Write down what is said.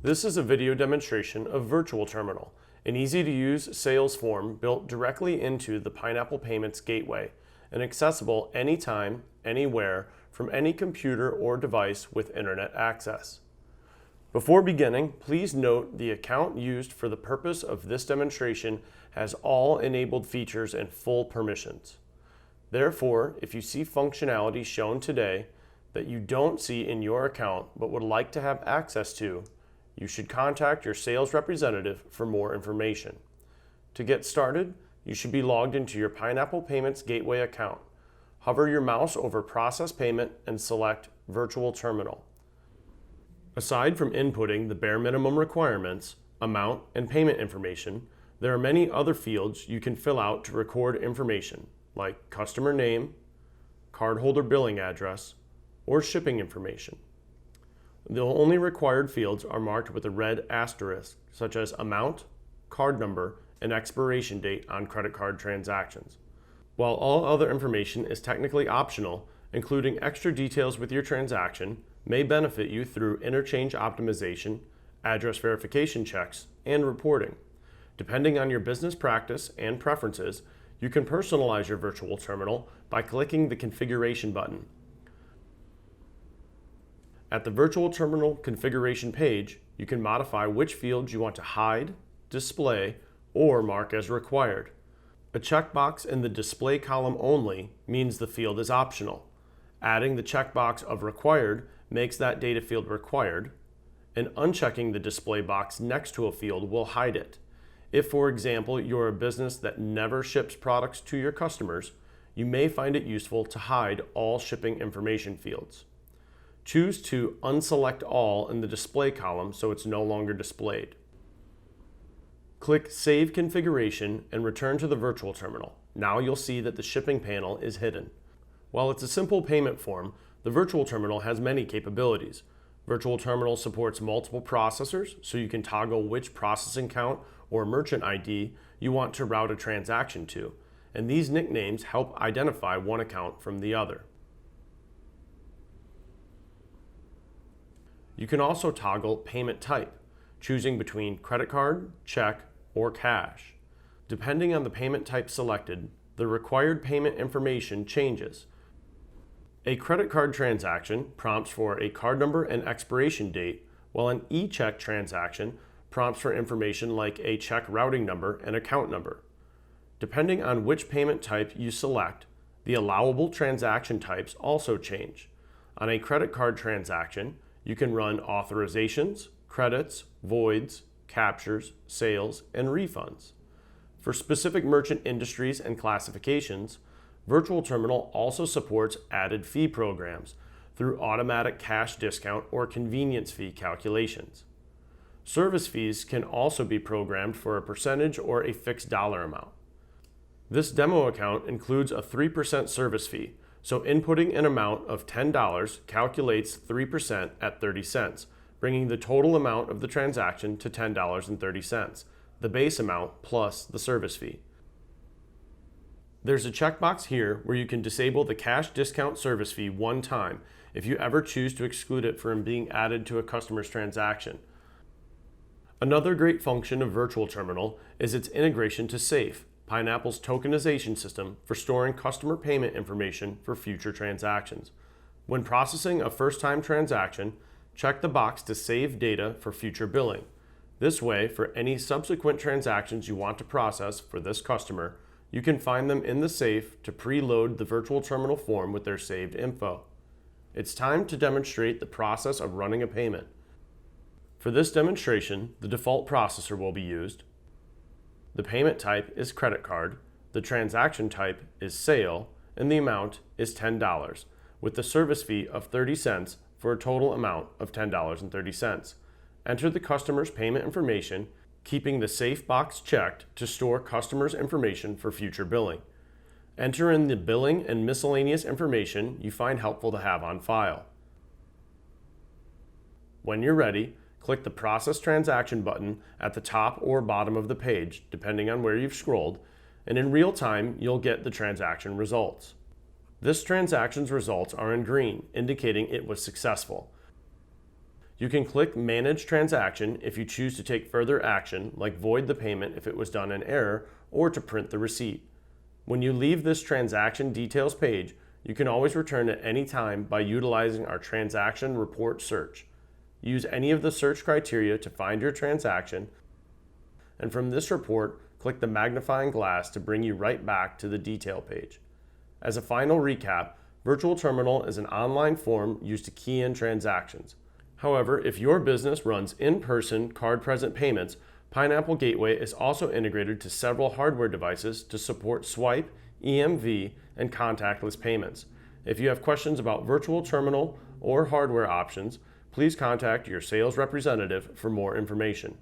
This is a video demonstration of Virtual Terminal, an easy-to-use sales form built directly into the Pineapple Payments gateway and accessible anytime, anywhere, from any computer or device with internet access. Before beginning, please note the account used for the purpose of this demonstration has all enabled features and full permissions. Therefore, if you see functionality shown today that you don't see in your account but would like to have access to, you should contact your sales representative for more information. To get started, you should be logged into your Pineapple Payments Gateway account. Hover your mouse over Process Payment and select Virtual Terminal. Aside from inputting the bare minimum requirements, amount, and payment information, there are many other fields you can fill out to record information, like customer name, cardholder billing address, or shipping information. The only required fields are marked with a red asterisk, such as amount, card number, and expiration date on credit card transactions. While all other information is technically optional, including extra details with your transaction may benefit you through interchange optimization, address verification checks, and reporting. Depending on your business practice and preferences, you can personalize your virtual terminal by clicking the configuration button. At the Virtual Terminal configuration page, you can modify which fields you want to hide, display, or mark as required. A checkbox in the display column only means the field is optional. Adding the checkbox of required makes that data field required, and unchecking the display box next to a field will hide it. If, for example, you're a business that never ships products to your customers, you may find it useful to hide all shipping information fields. Choose to unselect all in the display column so it's no longer displayed. Click Save Configuration and return to the Virtual Terminal. Now you'll see that the shipping panel is hidden. While it's a simple payment form, the Virtual Terminal has many capabilities. Virtual Terminal supports multiple processors, so you can toggle which processing count or merchant ID you want to route a transaction to, and these nicknames help identify one account from the other. You can also toggle payment type, choosing between credit card, check, or cash. Depending on the payment type selected, the required payment information changes. A credit card transaction prompts for a card number and expiration date, while an e-check transaction prompts for information like a check routing number and account number. Depending on which payment type you select, the allowable transaction types also change. On a credit card transaction, you can run authorizations, credits, voids, captures, sales, and refunds. For specific merchant industries and classifications, Virtual Terminal also supports added fee programs through automatic cash discount or convenience fee calculations. Service fees can also be programmed for a percentage or a fixed dollar amount. This demo account includes a 3% service fee, so inputting an amount of $10 calculates 3% at 30 cents, bringing the total amount of the transaction to $10.30, the base amount plus the service fee. There's a checkbox here where you can disable the cash discount service fee one time if you ever choose to exclude it from being added to a customer's transaction. Another great function of Virtual Terminal is its integration to Safe, Pineapple's tokenization system for storing customer payment information for future transactions. When processing a first-time transaction, check the box to save data for future billing. This way, for any subsequent transactions you want to process for this customer, you can find them in the safe to preload the Virtual Terminal form with their saved info. It's time to demonstrate the process of running a payment. For this demonstration, the default processor will be used. The payment type is credit card, the transaction type is sale, and the amount is $10, with the service fee of 30 cents for a total amount of $10.30. Enter the customer's payment information, keeping the safe box checked to store customers' information for future billing. Enter in the billing and miscellaneous information you find helpful to have on file. When you're ready, click the Process Transaction button at the top or bottom of the page, depending on where you've scrolled, and in real time, you'll get the transaction results. This transaction's results are in green, indicating it was successful. You can click Manage Transaction if you choose to take further action, like void the payment if it was done in error, or to print the receipt. When you leave this transaction details page, you can always return at any time by utilizing our transaction report search. Use any of the search criteria to find your transaction, and from this report, click the magnifying glass to bring you right back to the detail page. As a final recap, Virtual Terminal is an online form used to key in transactions. However, if your business runs in-person card-present payments, Pineapple Gateway is also integrated to several hardware devices to support swipe, EMV, and contactless payments. If you have questions about Virtual Terminal or hardware options, please contact your sales representative for more information.